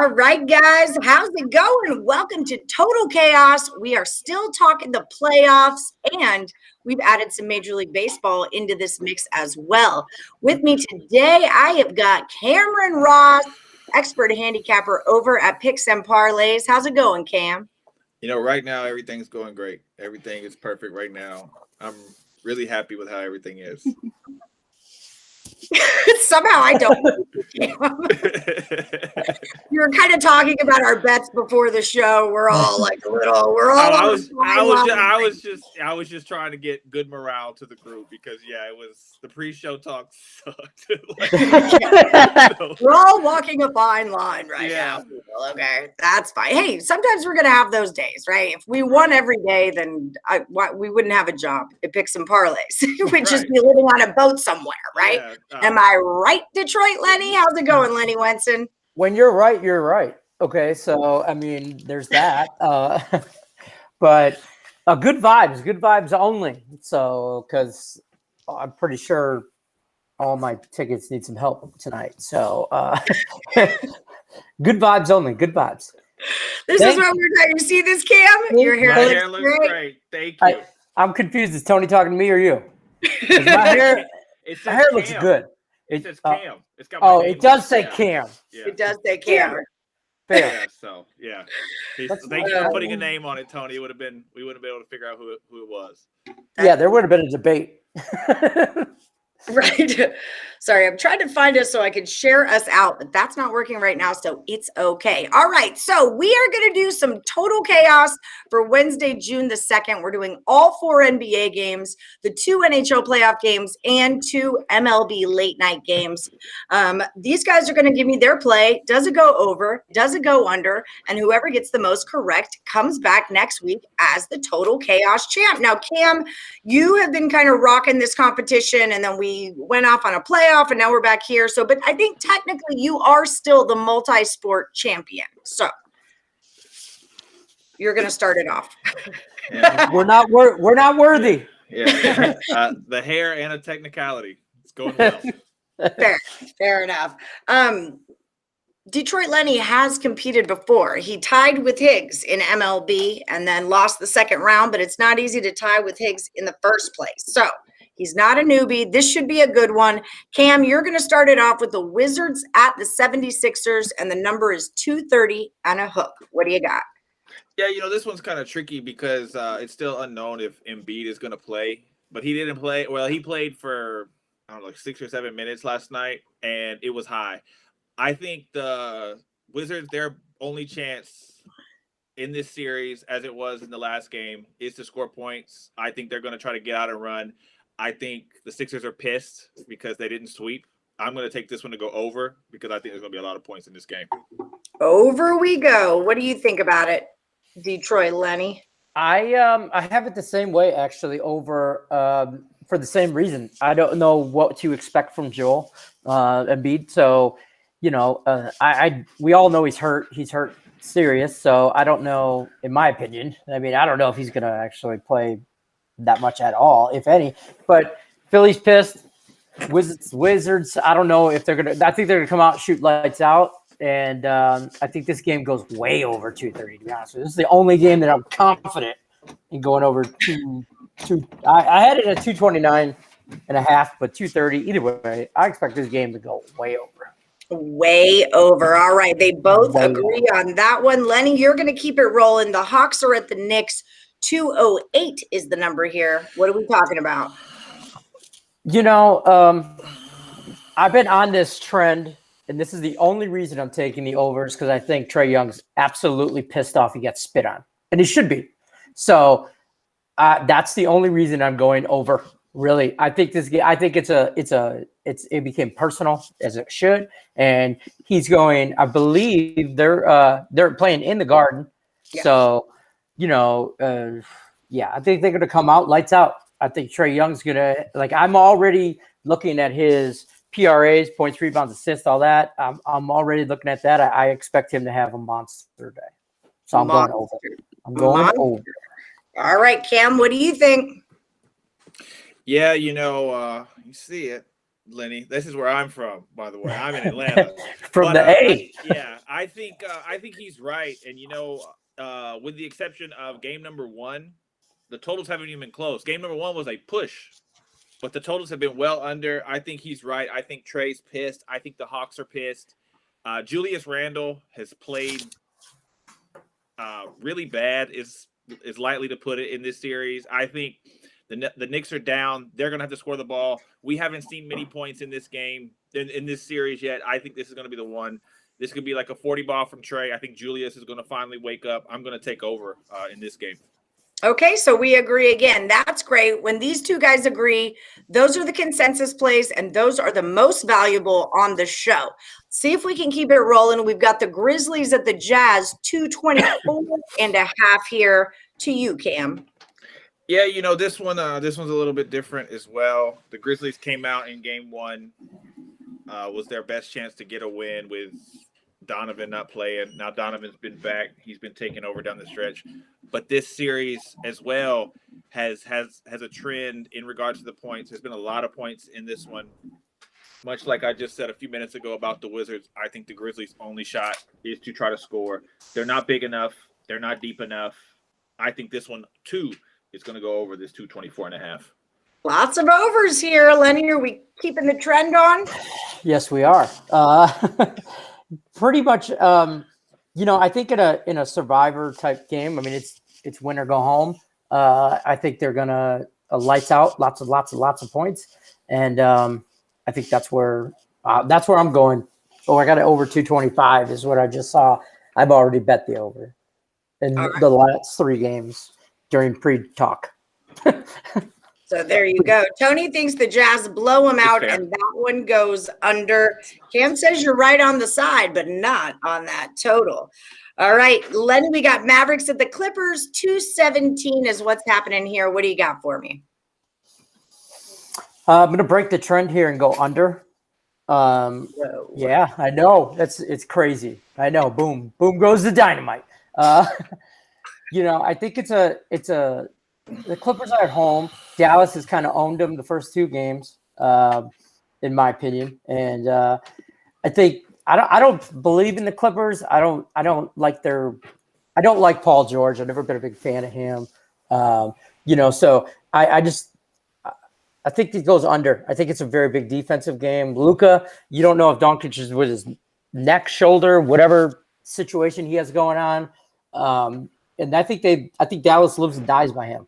All right, guys, how's it going? Welcome to Total Chaos. We are still talking the playoffs, and we've added some Major League Baseball into this mix as well. With me today, I have got Cameron Ross, expert handicapper over at Picks and Parlays. How's it going, Cam? You know, right now, everything's going great. Everything is perfect right now. I'm really happy with how everything is. Somehow I don't. You were kind of talking about our bets before the show. We're all like a little. We're all. I was just trying to get good morale to the group because it was the pre-show talk sucked. We're all walking a fine line right now. People, okay, that's fine. Hey, sometimes we're gonna have those days, right? If we won every day, then we wouldn't have a job at Picks and Parlays. We'd just be living on a boat somewhere, right? Am I right, Detroit Lenny? How's it going, Lenny Wenson? When you're right, you're right. Okay, so I mean, there's that. But good vibes only. So, because I'm pretty sure all my tickets need some help tonight. So, good vibes only. Good vibes. This is what we're trying to see. This Cam, your hair looks great. Thank you. I'm confused. Is Tony talking to me or you? My hair looks good. It says Cam. It's got it does say Cam. Yeah. It does say Cam. Fair. Thank you for putting a name on it, Tony. We wouldn't be able to figure out who it was. Yeah, there would have been a debate. Right. Sorry, I'm trying to find us so I can share us out, but that's not working right now, so it's okay. All right, so we are going to do some total chaos for Wednesday, June the 2nd. We're doing all 4 NBA games, the 2 NHL playoff games, and 2 MLB late night games. These guys are going to give me their play. Does it go over? Does it go under? And whoever gets the most correct comes back next week as the total chaos champ. Now, Cam, you have been kind of rocking this competition, and then we went off on a playoff, and now we're back here. So, but I think technically you are still the multi-sport champion. So you're going to start it off. Yeah. We're not worthy. Yeah. The hair and a technicality. It's going well. Fair enough. Detroit Lenny has competed before. He tied with Higgs in MLB and then lost the second round, but it's not easy to tie with Higgs in the first place. So he's not a newbie. This should be a good one. Cam, you're going to start it off with the Wizards at the 76ers, and the number is 230 and a hook. What do you got? Yeah, this one's kind of tricky because it's still unknown if Embiid is going to play. But he didn't play. Well, he played for, I don't know, like 6 or 7 minutes last night, and it was high. I think the Wizards, their only chance in this series, as it was in the last game, is to score points. I think they're going to try to get out and run. I think the Sixers are pissed because they didn't sweep. I'm going to take this one to go over because I think there's going to be a lot of points in this game. Over we go. What do you think about it, Detroit Lenny? I have it the same way, actually, over for the same reason. I don't know what to expect from Joel Embiid. So, we all know he's hurt. He's hurt serious. So I don't know, in my opinion. I mean, I don't know if he's going to actually play that much at all, if any. But Philly's pissed. Wizards, I don't know if they're going to – I think they're going to come out and shoot lights out. And I think this game goes way over 230, to be honest with you. This is the only game that I'm confident in going over two. I had it at 229 and a half, but 230. Either way, I expect this game to go way over. Way over. All right. They both agree on that one. Lenny, you're going to keep it rolling. The Hawks are at the Knicks. 208 is the number here. What are we talking about? I've been on this trend, and this is the only reason I'm taking the overs because I think Trae Young's absolutely pissed off he gets spit on, and he should be. So that's the only reason I'm going over. Really, I think this game. I think it became personal as it should, and he's going. I believe they're playing in the Garden, so I think they're gonna come out lights out. I think Trae Young's gonna I'm already looking at his PRAs, points, rebounds, assists, all that. I'm already looking at that. I expect him to have a monster day, so I'm going over. I'm going over. All right, Cam, what do you think? Yeah, you see it. Lenny. This is where I'm from, by the way. I'm in Atlanta. From But the A. I think he's right. And with the exception of game number 1, the totals haven't even been close. Game number 1 was a push, but the totals have been well under. I think he's right. I think Trey's pissed. I think the Hawks are pissed. Julius Randle has played really bad. Is likely to put it in this series. I think the Knicks are down. They're going to have to score the ball. We haven't seen many points in this game, in this series yet. I think this is going to be the one. This could be like a 40 ball from Trey. I think Julius is going to finally wake up. I'm going to take over in this game. Okay, so we agree again. That's great. When these two guys agree, those are the consensus plays, and those are the most valuable on the show. See if we can keep it rolling. We've got the Grizzlies at the Jazz, 224.5 here to you, Cam. Yeah, this one's a little bit different as well. The Grizzlies came out in game 1, was their best chance to get a win with Donovan not playing. Now Donovan's been back. He's been taking over down the stretch. But this series as well has a trend in regards to the points. There's been a lot of points in this one. Much like I just said a few minutes ago about the Wizards, I think the Grizzlies' only shot is to try to score. They're not big enough. They're not deep enough. I think this one, too, is going to go over this 224.5. Lots of overs here. Lenny, are we keeping the trend on? Yes, we are. Pretty much, I think in a survivor type game, I mean, it's win or go home. I think they're gonna lights out, lots of points, and I think that's where I'm going. Oh, I got it over 225 is what I just saw. I've already bet the over in the last 3 games during pre-talk. So there you go. Tony thinks the Jazz blow him out, and that one goes under. Cam says you're right on the side, but not on that total. All right, Lenny, we got Mavericks at the Clippers. 217 is what's happening here. What do you got for me? I'm going to break the trend here and go under. Yeah, I know. It's crazy. I know. Boom goes the dynamite. I think the Clippers are at home. Dallas has kind of owned them the first 2 games, in my opinion. And I think I don't believe in the Clippers. I don't like Paul George. I've never been a big fan of him. So I think it goes under. I think it's a very big defensive game. Luka, you don't know if Doncic is with his neck, shoulder, whatever situation he has going on. And I think Dallas lives and dies by him.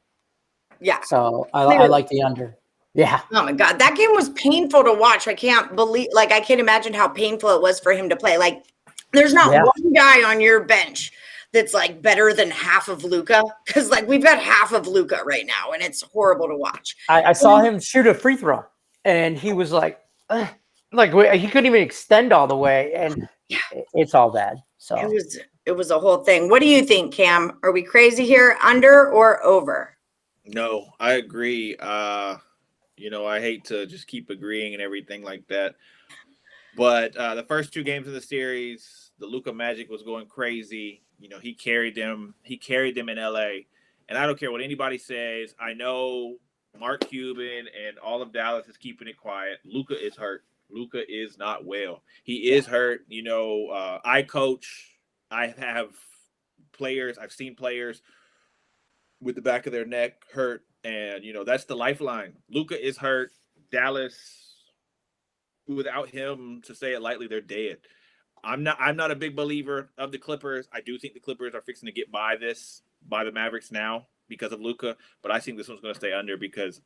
Yeah. So I like the under. Yeah. Oh my God. That game was painful to watch. I can't imagine how painful it was for him to play. Like, there's not one guy on your bench that's like better than half of Luka. Cause like we've got half of Luka right now and it's horrible to watch. I saw him shoot a free throw and he was like he couldn't even extend all the way and it's all bad. So it was a whole thing. What do you think, Cam? Are we crazy here? Under or over? No, I agree. I hate to just keep agreeing and everything like that. But the first 2 games of the series, the Luka Magic was going crazy. He carried them. He carried them in LA. And I don't care what anybody says. I know Mark Cuban and all of Dallas is keeping it quiet. Luka is hurt. Luka is not well. He is hurt. I coach. I have players. I've seen players with the back of their neck hurt, and that's the lifeline. Luka is hurt. Dallas, without him, to say it lightly, they're dead. I'm not a big believer of the Clippers. I do think the Clippers are fixing to get by the Mavericks now because of Luka, but I think this one's going to stay under because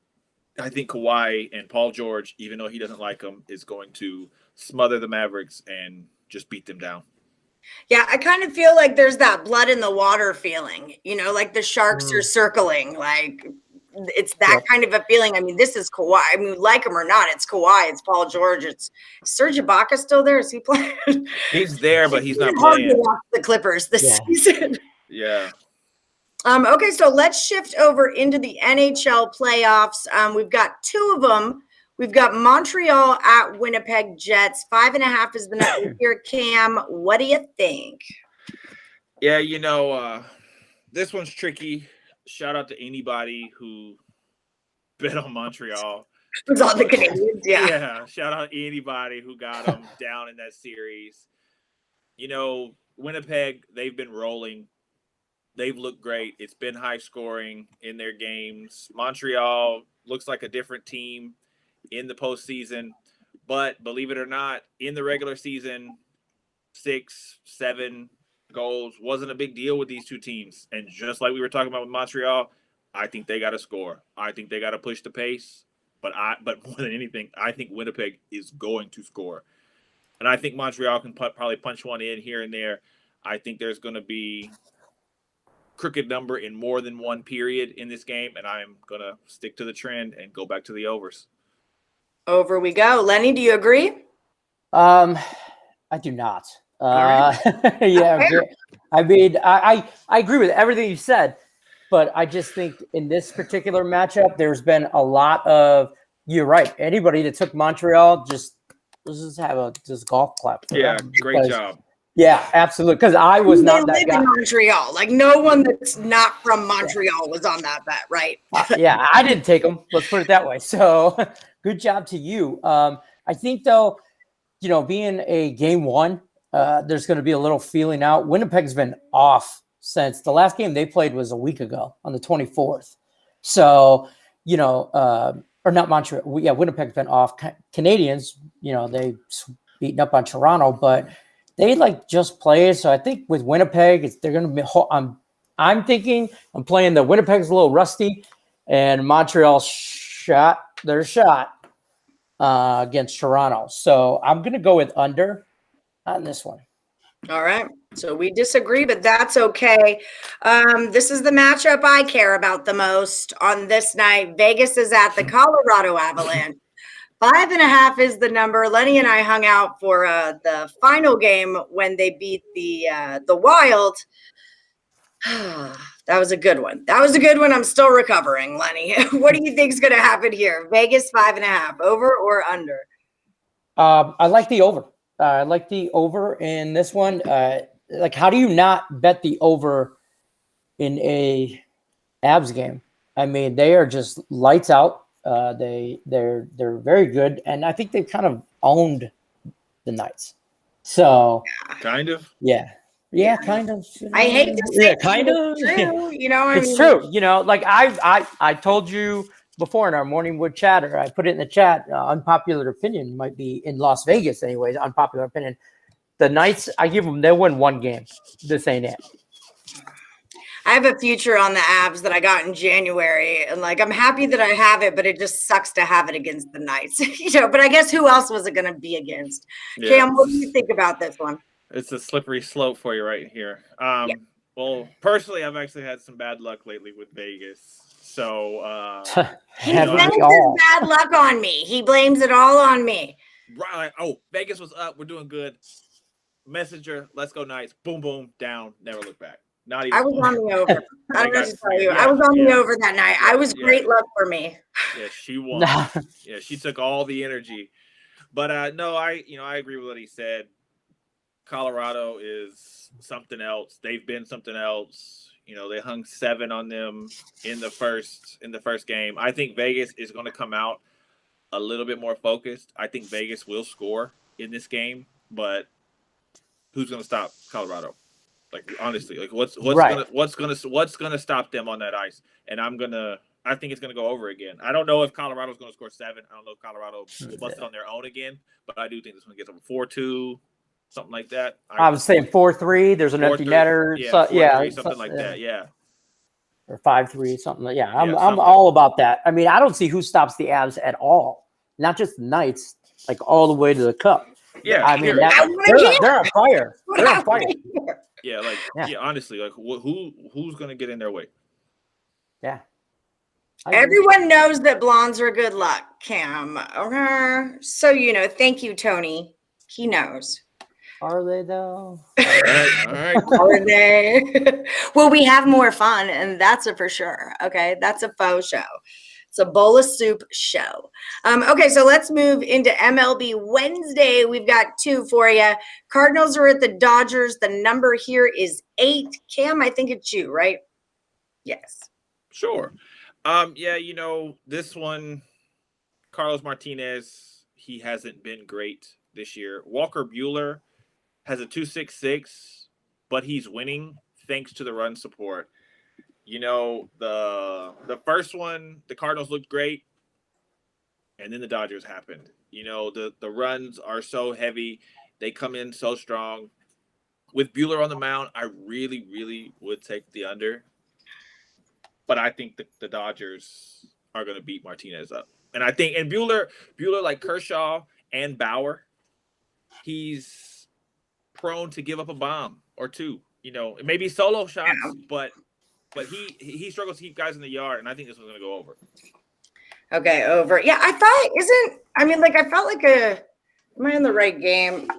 I think Kawhi and Paul George, even though he doesn't like them, is going to smother the Mavericks and just beat them down. Yeah, I kind of feel like there's that blood in the water feeling, like the sharks are circling. Like it's that kind of a feeling. I mean, this is Kawhi. I mean, like him or not, it's Kawhi. It's Paul George. It's Serge Ibaka still there? Is he playing? He's there, but he's not playing. The Clippers this season. Yeah. Okay, so let's shift over into the NHL playoffs. We've got 2 of them. We've got Montreal at Winnipeg Jets. 5.5 is the number here. Cam, what do you think? Yeah, this one's tricky. Shout out to anybody who bet on Montreal. was on the Canadians. Yeah. Yeah. Shout out anybody who got them down in that series. You know, Winnipeg, they've been rolling. They've looked great. It's been high scoring in their games. Montreal looks like a different team in the postseason. But believe it or not, in the regular season, 6, 7 goals wasn't a big deal with these two teams. And just like we were talking about with Montreal, I think they got to score. I think they got to push the pace. But more than anything, I think Winnipeg is going to score. And I think Montreal can probably punch one in here and there. I think there's going to be crooked number in more than one period in this game, and I'm going to stick to the trend and go back to the overs. Over we go. Lenny, do you agree? I do not. Right. Yeah, I mean, I agree with everything you said, but I just think in this particular matchup, there's been a lot of, you're right. Anybody that took Montreal, let's just have a golf clap. Yeah, great job. Yeah, absolutely. Because I was not that guy. In Montreal. Like no one that's not from Montreal was on that bet, right? Yeah, I didn't take them. Let's put it that way. So good job to you. I think though, being a game one, there's going to be a little feeling out. Winnipeg's been off since the last game they played was a week ago on the 24th. So, or not Montreal. Winnipeg's been off. Canadians, they beaten up on Toronto, but they just played. So I think with Winnipeg, they're going to be. I'm thinking I'm playing the Winnipeg's a little rusty, and Montreal shot their shot against Toronto. So I'm going to go with under on this one. All right. So we disagree, but that's okay. This is the matchup I care about the most on this night. Vegas is at the Colorado Avalanche. 5.5 is the number. Lenny and I hung out for the final game when they beat the Wild. That was a good one. I'm still recovering, Lenny. What do you think is going to happen here? Vegas 5.5, over or under? I like the over. I like the over in this one. How do you not bet the over in a Avs game? I mean, they are just lights out. They're very good, and I think they've kind of owned the Knights. So kind of, yeah, kind of. I hate to say, kind of. True, it's true. I told you before in our morning wood chatter, I put it in the chat. Unpopular opinion might be in Las Vegas, anyways. Unpopular opinion. The Knights, I give them, they'll win one game. This ain't it. I have a future on the Avs that I got in January, and I'm happy that I have it, but it just sucks to have it against the Knights. But I guess who else was it going to be against? Yeah. Cam, what do you think about this one? It's a slippery slope for you right here. Well, personally, I've actually had some bad luck lately with Vegas. So he blames his bad luck on me. He blames it all on me. Right? Vegas was up. We're doing good. Messenger, let's go Knights. Boom, boom, down. Never look back. Not even. I was on the over. I don't know what to tell you. I was on the over that night. I was great luck for me. Yeah, she won. Yeah, she took all the energy. But no, I agree with what he said. Colorado is something else. They've been something else. They hung 7 on them in the first game. I think Vegas is going to come out a little bit more focused. I think Vegas will score in this game, but who's going to stop Colorado? Honestly, what's gonna stop them on that ice? And I think it's gonna go over again. I don't know if Colorado's gonna score 7. I don't know if Colorado will bust it on their own again, but I do think this one gets over 4-2, something like that. I was saying 4-3. There's an empty netter. Yeah, something like that. Yeah. Or 5-3, something like I'm all about that. I mean, I don't see who stops the Avs at all. Not just the Knights, all the way to the Cup. Yeah, I mean, they're on fire. They're on fire. Yeah, honestly, who's gonna get in their way? Yeah. Everyone knows that blondes are good luck, Cam. So thank you, Tony. He knows. Are they though? All right. Are they? Well, we have more fun, and that's a for sure. Okay, that's a faux show. It's a bowl of soup show. Okay, so let's move into MLB Wednesday. We've got 2 for you. Cardinals are at the Dodgers. The number here is 8. Cam, I think it's you, right? Yes. Sure. This one, Carlos Martinez, he hasn't been great this year. Walker Buehler has a 2.66, but he's winning thanks to the run support. You know, the first one, the Cardinals looked great, and then the Dodgers happened. You know, the runs are so heavy. They come in so strong. With Buehler on the mound, I really, really would take the under. But I think the Dodgers are going to beat Martinez up. And I think, and Buehler, like Kershaw and Bauer, he's prone to give up a bomb or two. You know, maybe solo shots, but he struggles to keep guys in the yard, and I think this one's going to go over. Okay, over. Yeah, I felt like am I in the right game?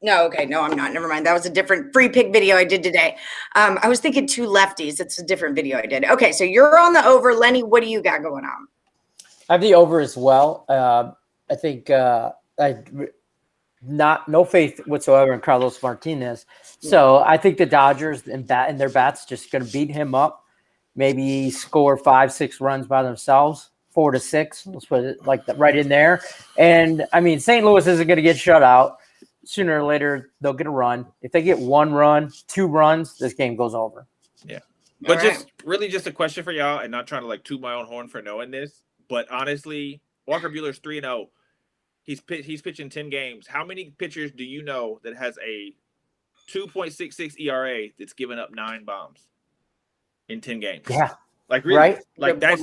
No, okay, no, I'm not. Never mind. That was a different free pick video I did today. I was thinking two lefties. It's a different video I did. Okay, so you're on the over. Lenny, what do you got going on? I have the over as well. I think no faith whatsoever in Carlos Martinez. So I think the Dodgers and their bats just going to beat him up. Maybe score 5-6 runs by themselves, 4 to 6. Let's put it like that right in there. And I mean, St. Louis isn't going to get shut out. Sooner or later, they'll get a run. If they get 1 run, 2 runs, this game goes over. Yeah. But just a question for y'all, and not trying to like toot my own horn for knowing this, but honestly, Walker Buehler's 3-0. He's pitching 10 games. How many pitchers do you know that has a 2.66 ERA that's given up 9 bombs in 10 games? Yeah. Like really, right? Like that's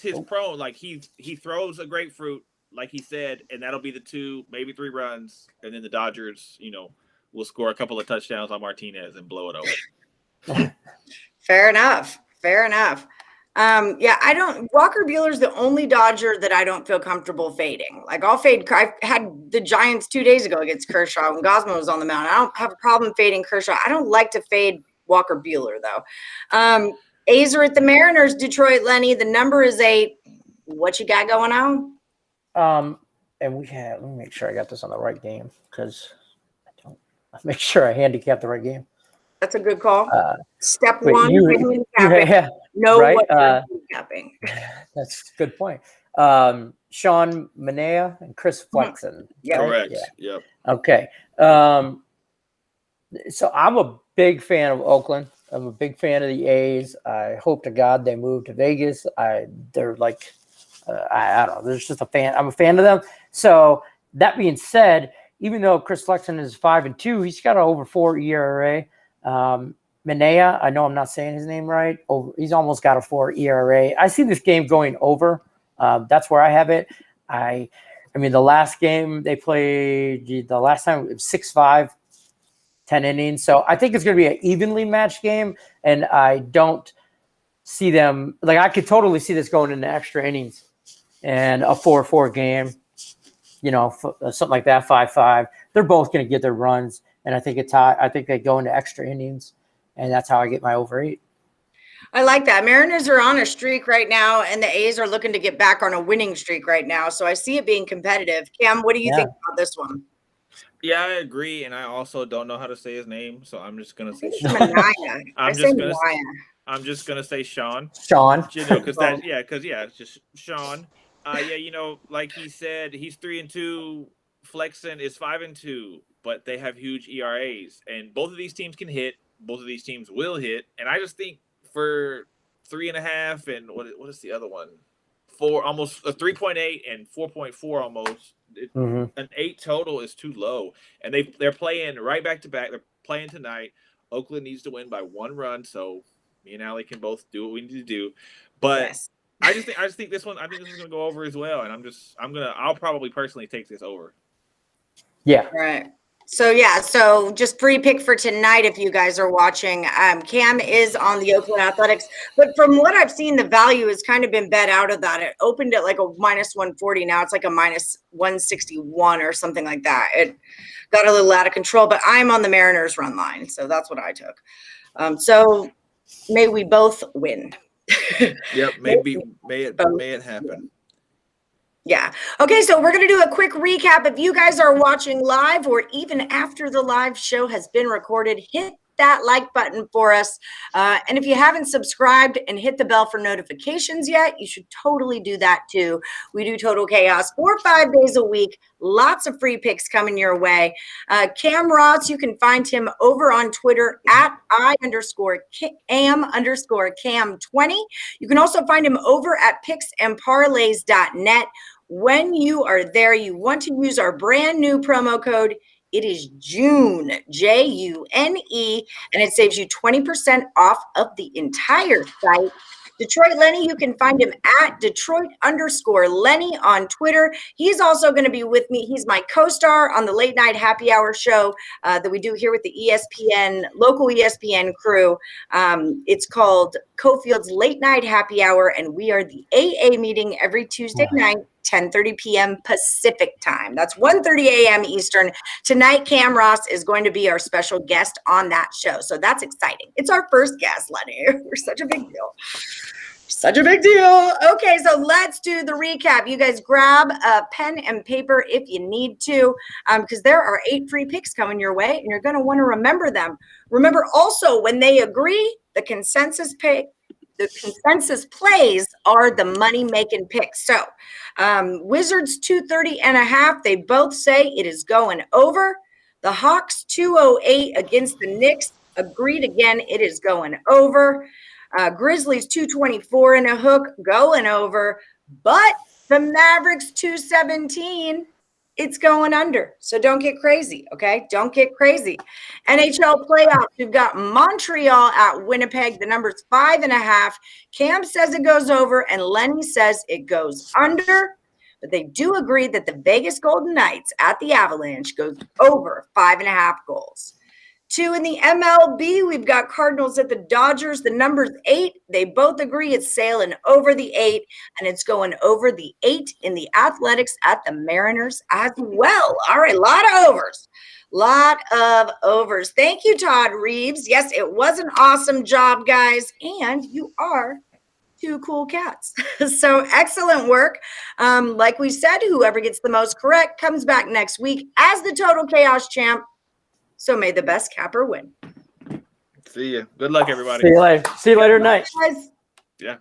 his prone. Like he throws a grapefruit, like he said, and that'll be the 2, maybe 3 runs, and then the Dodgers, you know, will score a couple of touchdowns on Martinez and blow it over. Fair enough. Walker Buehler's the only Dodger that I don't feel comfortable fading. Like I had the Giants 2 days ago against Kershaw when Gosman was on the mound. I don't have a problem fading Kershaw. I don't like to fade Walker Buehler though. A's are at the Mariners, Detroit, Lenny. The number is 8. What you got going on? And let me make sure I got this on the right game because I'll make sure I handicap the right game. That's a good call. Step wait, 1, yeah, know right? what you're handicapping. That's a good point. Sean Manaea and Chris Flexen. Yeah. Correct. Yeah. Yep. Okay. So I'm a big fan of Oakland. I'm a big fan of the A's. I hope to God they move to Vegas. They're like, I don't know. There's just a fan. I'm a fan of them. So that being said, even though Chris Flexen is 5-2, he's got an over 4 ERA. Manaea, I know I'm not saying his name right. He's almost got a 4 ERA. I see this game going over. That's where I have it. I mean, the last game they played, the last time it was 6-5, 10 innings. So I think it's going to be an evenly matched game, and I don't see them like I could totally see this going into extra innings and a 4-4 game. You know, something like that, 5-5. They're both going to get their runs, and I think I think they go into extra innings, and that's how I get my over 8. I like that. Mariners are on a streak right now, and the A's are looking to get back on a winning streak right now. So I see it being competitive. Cam, what do you think about this one? Yeah, I agree, and I also don't know how to say his name, so I'm just gonna say Sean. Manaea. I'm just gonna say Sean. Sean. You know, it's just Sean. You know, like he said, he's 3-2. Flexen is 5-2, but they have huge ERAs, and both of these teams can hit. Both of these teams will hit, and I just think for 3.5 and what is the other one? 4, almost a 3.8 and 4.4 almost. An 8 total is too low, and they're playing right back to back. They're playing tonight. Oakland needs to win by 1 run, so me and Allie can both do what we need to do. But yes. I just think this one. I think this is going to go over as well, and I'll probably personally take this over. Yeah. All right. So just free pick for tonight if you guys are watching. Cam is on the Oakland Athletics, but from what I've seen, the value has kind of been bet out of that. It opened at like a -140. Now it's like a -161 or something like that. It got a little out of control, but I'm on the Mariners run line, so that's what I took. So may we both win. Yep. May it happen. Yeah. Okay, so we're going to do a quick recap. If you guys are watching live or even after the live show has been recorded, hit that like button for us. And if you haven't subscribed and hit the bell for notifications yet, you should totally do that too. We do Total Chaos 4 or 5 days a week. Lots of free picks coming your way. Cam Ross, you can find him over on Twitter at @I_am_Cam20. You can also find him over at picksandparlays.net. When you are there, you want to use our brand new promo code. It is June, June, and it saves you 20% off of the entire site. Detroit Lenny, you can find him at Detroit_Lenny on Twitter. He's also going to be with me. He's my co-star on the late night happy hour show that we do here with the local ESPN crew. It's called Cofield's Late Night Happy Hour, and we are the AA meeting every Tuesday night, 10:30 p.m. Pacific time. That's 1:30 a.m. Eastern. Tonight, Cam Ross is going to be our special guest on that show. So that's exciting. It's our first guest, Lenny. We're such a big deal. Such a big deal. Okay, so let's do the recap. You guys grab a pen and paper if you need to, because there are 8 free picks coming your way, and you're going to want to remember them. Remember also, when they agree, the consensus plays are the money-making picks. So Wizards 230.5, they both say it is going over. The Hawks 208 against the Knicks, agreed again, it is going over. Grizzlies 224 and a hook, going over. But the Mavericks 217, it's going under. So don't get crazy, okay? Don't get crazy. NHL playoffs, we've got Montreal at Winnipeg. The number's 5.5. Cam says it goes over, and Lenny says it goes under. But they do agree that the Vegas Golden Knights at the Avalanche goes over 5.5 goals. 2 in the MLB, we've got Cardinals at the Dodgers. The number's 8. They both agree it's sailing over the 8, and it's going over the 8 in the Athletics at the Mariners as well. All right, a lot of overs. Lot of overs. Thank you, Todd Reeves. Yes, it was an awesome job, guys, and you are 2 cool cats. So excellent work. Like we said, whoever gets the most correct comes back next week as the Total Chaos champ. So may the best capper win. See ya. Good luck, everybody. See you later tonight. Guys. Yeah.